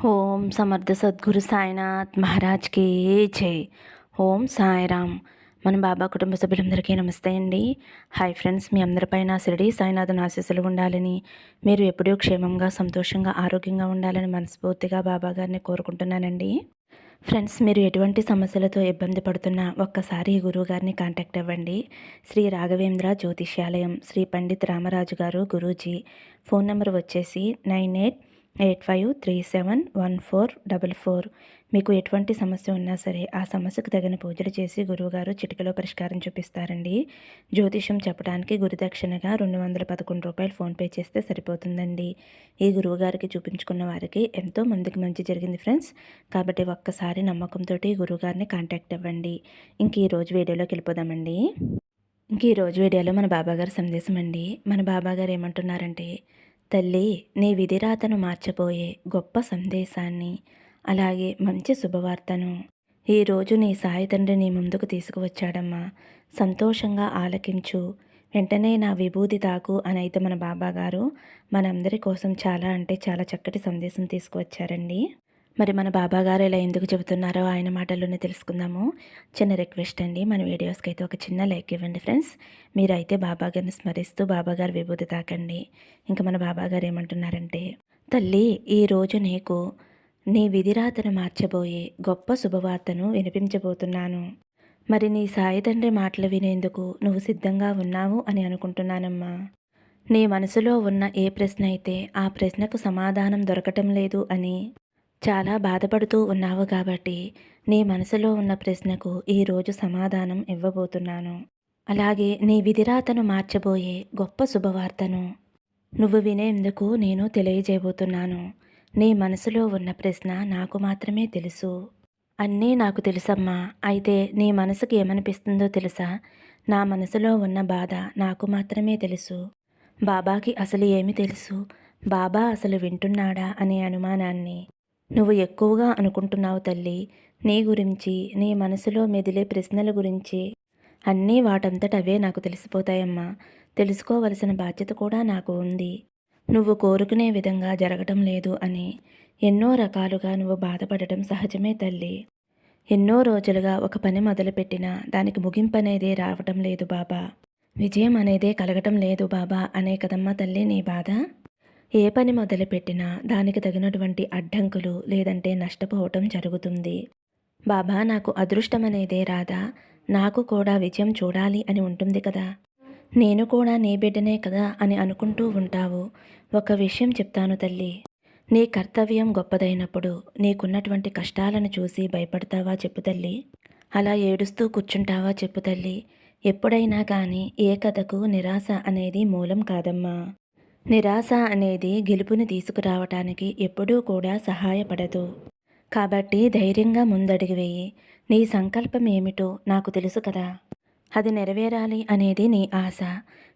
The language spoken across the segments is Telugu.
ఓం సమర్థ సద్గురు సాయినాథ్ మహారాజ్కి జై. ఓం సాయిరామ్. మన బాబా కుటుంబ సభ్యులందరికీ నమస్తే అండి. హాయ్ ఫ్రెండ్స్, మీ అందరిపైన షిరిడి సాయినాథుని ఆశీస్సులు ఉండాలని, మీరు ఎప్పుడూ క్షేమంగా సంతోషంగా ఆరోగ్యంగా ఉండాలని మనస్ఫూర్తిగా బాబా గారిని కోరుకుంటున్నానండి. ఫ్రెండ్స్, మీరు ఎటువంటి సమస్యలతో ఇబ్బంది పడుతున్నా ఒక్కసారి ఈ గురువు గారిని కాంటాక్ట్ అవ్వండి. శ్రీ రాఘవేంద్ర జ్యోతిష్యాలయం, శ్రీ పండిత్ రామరాజు గారు గురూజీ. ఫోన్ నెంబర్ వచ్చేసి 9885371444. మీకు ఎటువంటి సమస్య ఉన్నా సరే ఆ సమస్యకు తగిన పూజలు చేసి గురువుగారు చిటికలో పరిష్కారం చూపిస్తారండి. జ్యోతిషం చెప్పడానికి గురుదక్షిణగా 211 రూపాయలు ఫోన్పే చేస్తే సరిపోతుందండి. ఈ గురువుగారికి చూపించుకున్న వారికి ఎంతో మందికి మంచి జరిగింది ఫ్రెండ్స్. కాబట్టి ఒక్కసారి నమ్మకంతో గురువుగారిని కాంటాక్ట్ అవ్వండి. ఇంక ఈరోజు వీడియోలోకి వెళ్ళిపోదామండి. ఈరోజు వీడియోలో మన బాబాగారి సందేశం అండి. మన బాబాగారు ఏమంటున్నారంటే, తల్లి, నీ విధిరాతను మార్చబోయే గొప్ప సందేశాన్ని, అలాగే మంచి శుభవార్తను ఈరోజు నీ సాయి తండ్రి నీ ముందుకు తీసుకువచ్చాడమ్మా. సంతోషంగా ఆలకించు, వెంటనే నా విభూతి తాకు అని అయితే మన బాబాగారు మనందరి కోసం చాలా అంటే చాలా చక్కటి సందేశం తీసుకువచ్చారండి. మరి మన బాబాగారు ఇలా ఎందుకు చెబుతున్నారో ఆయన మాటల్లోనే తెలుసుకుందాము. చిన్న రిక్వెస్ట్ అండి, మన వీడియోస్కి అయితే ఒక చిన్న లైక్ ఇవ్వండి ఫ్రెండ్స్. మీరైతే బాబాగారిని స్మరిస్తూ బాబాగారు విభూతి తాకండి. ఇంకా మన బాబాగారు ఏమంటున్నారంటే, తల్లి, ఈరోజు నీకు నీ విధిరాతను మార్చబోయే గొప్ప శుభవార్తను వినిపించబోతున్నాను. మరి నీ సాయి తండ్రి మాటలు వినేందుకు నువ్వు సిద్ధంగా ఉన్నావు అని అనుకుంటున్నానమ్మా. నీ మనసులో ఉన్న ఏ ప్రశ్న అయితే ఆ ప్రశ్నకు సమాధానం దొరకటం లేదు అని చాలా బాధపడుతూ ఉన్నావు కాబట్టి నీ మనసులో ఉన్న ప్రశ్నకు ఈరోజు సమాధానం ఇవ్వబోతున్నాను. అలాగే నీ విధిరాతను మార్చబోయే గొప్ప శుభవార్తను నువ్వు వినేందుకు నేను తెలియజేయబోతున్నాను. నీ మనసులో ఉన్న ప్రశ్న నాకు మాత్రమే తెలుసు. అన్నీ నాకు తెలుసమ్మా. అయితే నీ మనసుకి ఏమనిపిస్తుందో తెలుసా? నా మనసులో ఉన్న బాధ నాకు మాత్రమే తెలుసు. బాబాకి అసలు ఏమి తెలుసు? బాబా అసలు వింటున్నాడా అనే అనుమానాన్ని నువ్వు ఎక్కువగా అనుకుంటున్నావు తల్లి. నీ గురించి, నీ మనసులో మెదిలే ప్రశ్నల గురించి అన్నీ వాటంతటవే నాకు తెలిసిపోతాయమ్మా. తెలుసుకోవలసిన బాధ్యత కూడా నాకు ఉంది. నువ్వు కోరుకునే విధంగా జరగటం లేదు అని ఎన్నో రకాలుగా నువ్వు బాధపడటం సహజమే తల్లి. ఎన్నో రోజులుగా ఒక పని మొదలుపెట్టినా దానికి ముగింపు అనేదే రావటం లేదు బాబా. విజయం అనేదే కలగటం లేదు బాబా అనే కదమ్మా తల్లి నీ బాధ. ఏ పని మొదలుపెట్టినా దానికి తగినటువంటి అడ్డంకులు లేదంటే నష్టపోవటం జరుగుతుంది. బాబా, నాకు అదృష్టం అనేదే రాదా? నాకు కూడా విజయం చూడాలి అని ఉంటుంది కదా. నేను కూడా నీ బిడ్డనే కదా అని అనుకుంటూ ఉంటావు. ఒక విషయం చెప్తాను తల్లి. నీ కర్తవ్యం గొప్పదైనప్పుడు నీకున్నటువంటి కష్టాలను చూసి భయపడతావా చెప్పు తల్లి? అలా ఏడుస్తూ కూర్చుంటావా చెప్పు తల్లి? ఎప్పుడైనా కానీ ఏ కథకు నిరాశ అనేది మూలం కాదమ్మా. నిరాశ అనేది గెలుపుని తీసుకురావటానికి ఎప్పుడూ కూడా సహాయపడదు. కాబట్టి ధైర్యంగా ముందడుగు వేయి. నీ సంకల్పం ఏమిటో నాకు తెలుసు కదా. అది నెరవేరాలి అనేది నీ ఆశ.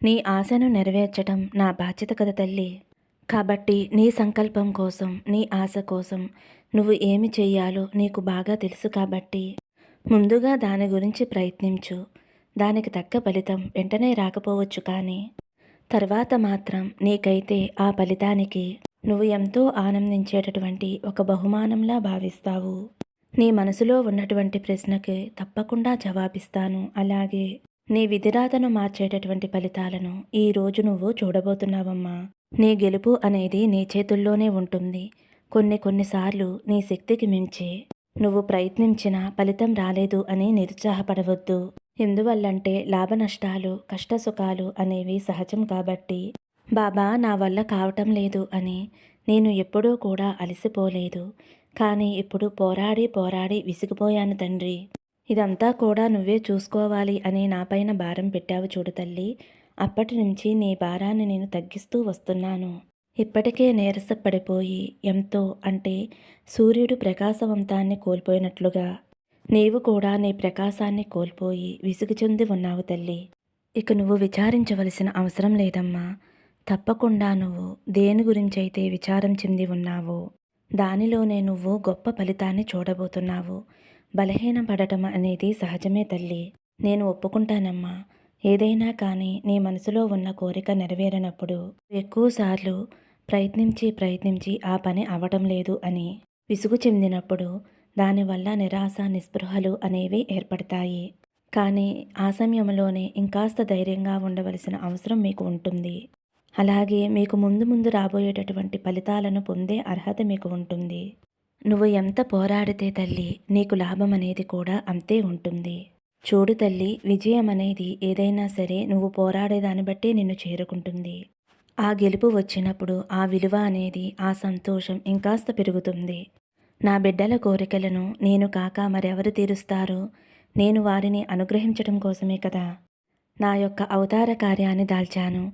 నీ ఆశను నెరవేర్చటం నా బాధ్యత కదా తల్లి. కాబట్టి నీ సంకల్పం కోసం, నీ ఆశ కోసం నువ్వు ఏమి చెయ్యాలో నీకు బాగా తెలుసు కాబట్టి ముందుగా దాని గురించి ప్రయత్నించు. దానికి తగ్గ ఫలితం వెంటనే రాకపోవచ్చు, కానీ తర్వాత మాత్రం నీకైతే ఆ ఫలితానికి నువ్వు ఎంతో ఆనందించేటటువంటి ఒక బహుమానంలా భావిస్తావు. నీ మనసులో ఉన్నటువంటి ప్రశ్నకి తప్పకుండా జవాబిస్తాను. అలాగే నీ విధిరాతను మార్చేటటువంటి ఫలితాలను ఈరోజు నువ్వు చూడబోతున్నావమ్మా. నీ గెలుపు అనేది నీ చేతుల్లోనే ఉంటుంది. కొన్నిసార్లు నీ శక్తికి మించి నువ్వు ప్రయత్నించినా ఫలితం రాలేదు అని నిరుత్సాహపడవద్దు. ఎందువల్లంటే లాభ నష్టాలు, కష్టసుఖాలు అనేవి సహజం కాబట్టి. బాబా, నా వల్ల కావటం లేదు అని నేను ఎప్పుడూ కూడా అలసిపోలేదు. కానీ ఇప్పుడు పోరాడి విసిగిపోయాను తండ్రి. ఇదంతా కూడా నువ్వే చూసుకోవాలి అని నాపైన భారం పెట్టావు చూడు తల్లి. అప్పటి నుంచి నీ భారాన్ని నేను తగ్గిస్తూ వస్తున్నాను. ఇప్పటికే నీరసపడిపోయి ఎంతో అంటే సూర్యుడు ప్రకాశవంతాన్ని కోల్పోయినట్లుగా నీవు కూడా నీ ప్రకాశాన్ని కోల్పోయి విసుగు చెంది ఉన్నావు తల్లి. ఇక నువ్వు విచారించవలసిన అవసరం లేదమ్మా. తప్పకుండా నువ్వు దేని గురించైతే విచారం చెంది ఉన్నావో దానిలోనే నువ్వు గొప్ప ఫలితాన్ని చూడబోతున్నావు. బలహీనపడటం అనేది సహజమే తల్లి. నేను ఒప్పుకుంటానమ్మా. ఏదైనా కానీ నీ మనసులో ఉన్న కోరిక నెరవేరనప్పుడు ఎక్కువసార్లు ప్రయత్నించి ఆ పని అవటం లేదు అని విసుగు చెందినప్పుడు దానివల్ల నిరాశ, నిస్పృహలు అనేవి ఏర్పడతాయి. కానీ ఆ సమయంలోనే ఇంకాస్త ధైర్యంగా ఉండవలసిన అవసరం మీకు ఉంటుంది. అలాగే మీకు ముందు ముందు రాబోయేటటువంటి ఫలితాలను పొందే అర్హత మీకు ఉంటుంది. నువ్వు ఎంత పోరాడితే తల్లి నీకు లాభం అనేది కూడా అంతే ఉంటుంది. చూడు తల్లి, విజయం అనేది ఏదైనా సరే నువ్వు పోరాడే దాన్ని బట్టే నిన్ను చేరుకుంటుంది. ఆ గెలుపు వచ్చినప్పుడు ఆ విలువ అనేది, ఆ సంతోషం ఇంకాస్త పెరుగుతుంది. నా బిడ్డల కోరికలను నేను కాక మరెవరు తీరుస్తారు? నేను వారిని అనుగ్రహించటం కోసమే కదా నా యొక్క అవతార కార్యాన్ని దాల్చాను.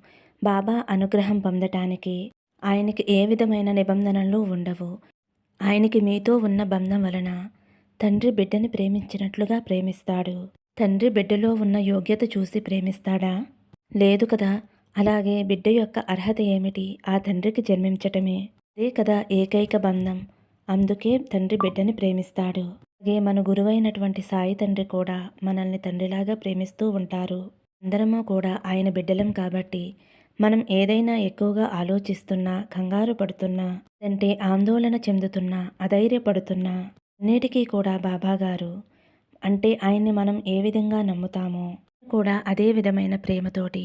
బాబా అనుగ్రహం పొందటానికి ఆయనకి ఏ విధమైన నిబంధనలు ఉండవు. ఆయనకి మీతో ఉన్న బంధం వలన తండ్రి బిడ్డని ప్రేమించినట్లుగా ప్రేమిస్తాడు. తండ్రి బిడ్డలో ఉన్న యోగ్యత చూసి ప్రేమిస్తాడా? లేదు కదా. అలాగే బిడ్డ యొక్క అర్హత ఏమిటి? ఆ తండ్రికి జన్మించటమే. అదే కదా ఏకైక బంధం. అందుకే తండ్రి బిడ్డని ప్రేమిస్తాడు. అలాగే మన గురువైనటువంటి సాయి తండ్రి కూడా మనల్ని తండ్రిలాగా ప్రేమిస్తూ ఉంటారు. అందరము కూడా ఆయన బిడ్డలం కాబట్టి మనం ఏదైనా ఎక్కువగా ఆలోచిస్తున్నా, కంగారు పడుతున్నా, అంటే ఆందోళన చెందుతున్నా, అధైర్యపడుతున్నా అన్నిటికీ కూడా బాబాగారు అంటే ఆయన్ని మనం ఏ విధంగా నమ్ముతామో కూడా అదే విధమైన ప్రేమతోటి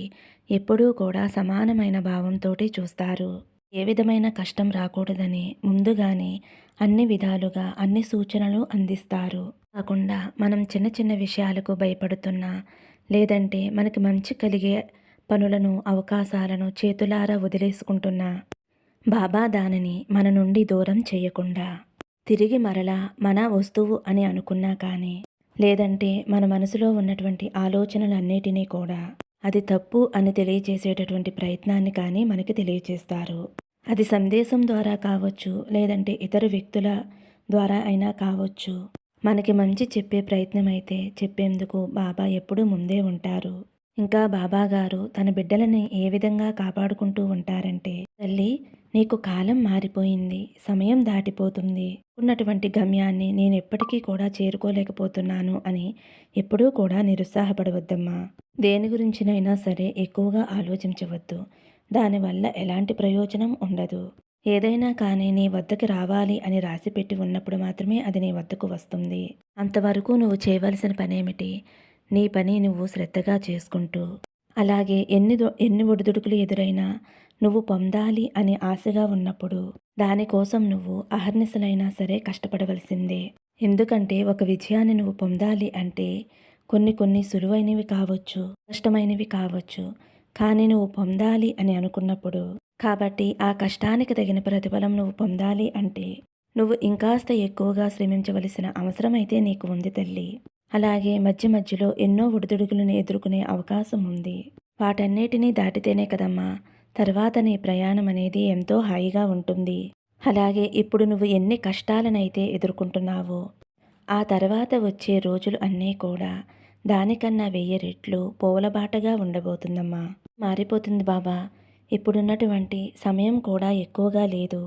ఎప్పుడూ కూడా సమానమైన భావంతోటి చూస్తారు. ఏ విధమైన కష్టం రాకూడదని ముందుగానే అన్ని విధాలుగా అన్ని సూచనలు అందిస్తారు. కాకుండా మనం చిన్న చిన్న విషయాలకు భయపడుతున్నా, లేదంటే మనకి మంచి కలిగే పనులను, అవకాశాలను చేతులారా వదిలేసుకుంటున్నా, బాబా దానిని మన నుండి దూరం చేయకుండా తిరిగి మరలా మన వస్తువు అని అనుకున్నా కానీ, లేదంటే మన మనసులో ఉన్నటువంటి ఆలోచనలన్నిటినీ కూడా అది తప్పు అని తెలియచేసేటటువంటి ప్రయత్నాన్ని కానీ మనకి తెలియచేస్తారు. అది సందేశం ద్వారా కావచ్చు, లేదంటే ఇతర వ్యక్తుల ద్వారా అయినా కావచ్చు. మనకి మంచి చెప్పే ప్రయత్నం అయితే చెప్పేందుకు బాబా ఎప్పుడూ ముందే ఉంటారు. ఇంకా బాబాగారు తన బిడ్డలని ఏ విధంగా కాపాడుకుంటూ ఉంటారంటే, తల్లి నీకు కాలం మారిపోయింది, సమయం దాటిపోతుంది, ఉన్నటువంటి గమ్యాన్ని నేను ఎప్పటికీ కూడా చేరుకోలేకపోతున్నాను అని ఎప్పుడూ కూడా నిరుత్సాహపడవద్దమ్మా. దేని గురించినైనా సరే ఎక్కువగా ఆలోచించవద్దు. దానివల్ల ఎలాంటి ప్రయోజనం ఉండదు. ఏదైనా కానీ నీ వద్దకు రావాలి అని రాసిపెట్టి ఉన్నప్పుడు మాత్రమే అది నీ వద్దకు వస్తుంది. అంతవరకు నువ్వు చేయవలసిన పనేమిటి? నీ పని నువ్వు శ్రద్ధగా చేసుకుంటూ, అలాగే ఎన్ని ఒడిదుడుకులు ఎదురైనా నువ్వు పొందాలి అని ఆశగా ఉన్నప్పుడు దానికోసం నువ్వు అహర్నిశలైనా సరే కష్టపడవలసిందే. ఎందుకంటే ఒక విజయాన్ని నువ్వు పొందాలి అంటే కొన్ని సులువైనవి కావచ్చు, కష్టమైనవి కావచ్చు. కానీ నువ్వు పొందాలి అని అనుకున్నప్పుడు, కాబట్టి ఆ కష్టానికి తగిన ప్రతిఫలం నువ్వు పొందాలి అంటే నువ్వు ఇంకాస్త ఎక్కువగా శ్రమించవలసిన అవసరమైతే నీకు ఉంది తల్లి. అలాగే మధ్య మధ్యలో ఎన్నో ఒడిదుడుకులను ఎదుర్కొనే అవకాశం ఉంది. వాటన్నిటినీ దాటితేనే కదమ్మా తర్వాత నీ ప్రయాణం అనేది ఎంతో హాయిగా ఉంటుంది. అలాగే ఇప్పుడు నువ్వు ఎన్ని కష్టాలనైతే ఎదుర్కొంటున్నావో ఆ తర్వాత వచ్చే రోజులు అన్నీ కూడా దానికన్నా 1000 రెట్లు పూలబాటగా ఉండబోతుందమ్మా. మారిపోతుంది బాబా. ఇప్పుడున్నటువంటి సమయం కూడా ఎక్కువగా లేదు.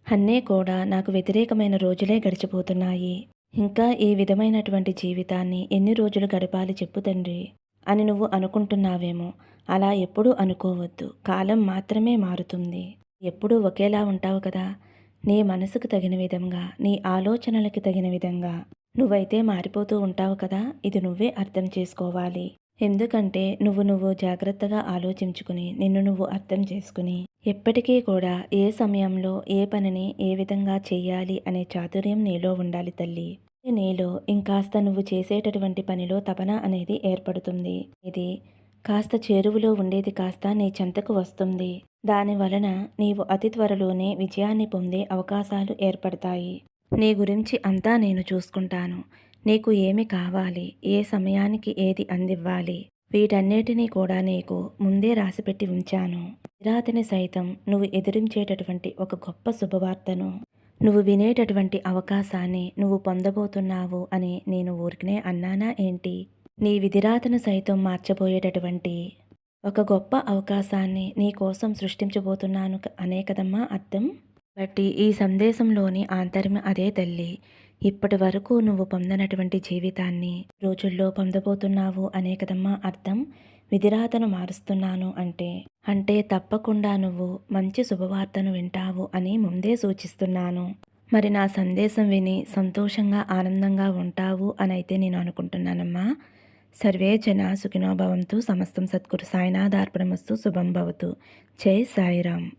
అన్నీ కూడా నాకు వ్యతిరేకమైన రోజులే గడిచిపోతున్నాయి. ఇంకా ఈ విధమైనటువంటి జీవితాన్ని ఎన్ని రోజులు గడపాలి చెప్పు తండ్రి అని నువ్వు అనుకుంటున్నావేమో. అలా ఎప్పుడూ అనుకోవద్దు. కాలం మాత్రమే మారుతుంది. ఎప్పుడూ ఒకేలా ఉంటావు కదా. నీ మనసుకు తగిన విధంగా, నీ ఆలోచనలకి తగిన విధంగా నువ్వైతే మారిపోతూ ఉంటావు కదా. ఇది నువ్వే అర్థం చేసుకోవాలి. ఎందుకంటే నువ్వు జాగ్రత్తగా ఆలోచించుకుని, నిన్ను నువ్వు అర్థం చేసుకుని, ఎప్పటికీ కూడా ఏ సమయంలో ఏ పనిని ఏ విధంగా చెయ్యాలి అనే చాతుర్యం నీలో ఉండాలి తల్లి. నీలో ఇంకాస్త నువ్వు చేసేటటువంటి పనిలో తపన అనేది ఏర్పడుతుంది. ఇది కాస్త చేరువలో ఉండేది కాస్త నీ చెంతకు వస్తుంది. దాని వలన నీవు అతి త్వరలోనే విజయాన్ని పొందే అవకాశాలు ఏర్పడతాయి. నీ గురించి అంతా నేను చూసుకుంటాను. నీకు ఏమి కావాలి, ఏ సమయానికి ఏది అందివ్వాలి, వీటన్నిటినీ కూడా నీకు ముందే రాసిపెట్టి ఉంచాను. నిరాతని సైతం నువ్వు ఎదిరించేటటువంటి ఒక గొప్ప శుభవార్తను, నువ్వు వినేటటువంటి అవకాశాన్ని నువ్వు పొందబోతున్నావు అని నేను ఊరికనే అన్నానా ఏంటి? నీ విధిరాతను సైతం మార్చబోయేటటువంటి ఒక గొప్ప అవకాశాన్ని నీ కోసం సృష్టించబోతున్నాను అనే కదమ్మా అర్థం. బట్టి ఈ సందేశంలోని ఆంతర్యం అదే తల్లి. ఇప్పటి వరకు నువ్వు పొందనటువంటి జీవితాన్ని రోజుల్లో పొందబోతున్నావు అనే కదమ్మా అర్థం. విధిరాతను మారుస్తున్నాను అంటే తప్పకుండా నువ్వు మంచి శుభవార్తను వింటావు అని ముందే సూచిస్తున్నాను. మరి నా సందేశం విని సంతోషంగా, ఆనందంగా ఉంటావు అనైతే నేను అనుకుంటున్నానమ్మా. సర్వే జనా సుఖినో భవంతు. సమస్తం సద్గురు సాయినాథార్పణమస్తు. శుభం భవతు. జై సాయిరామ్.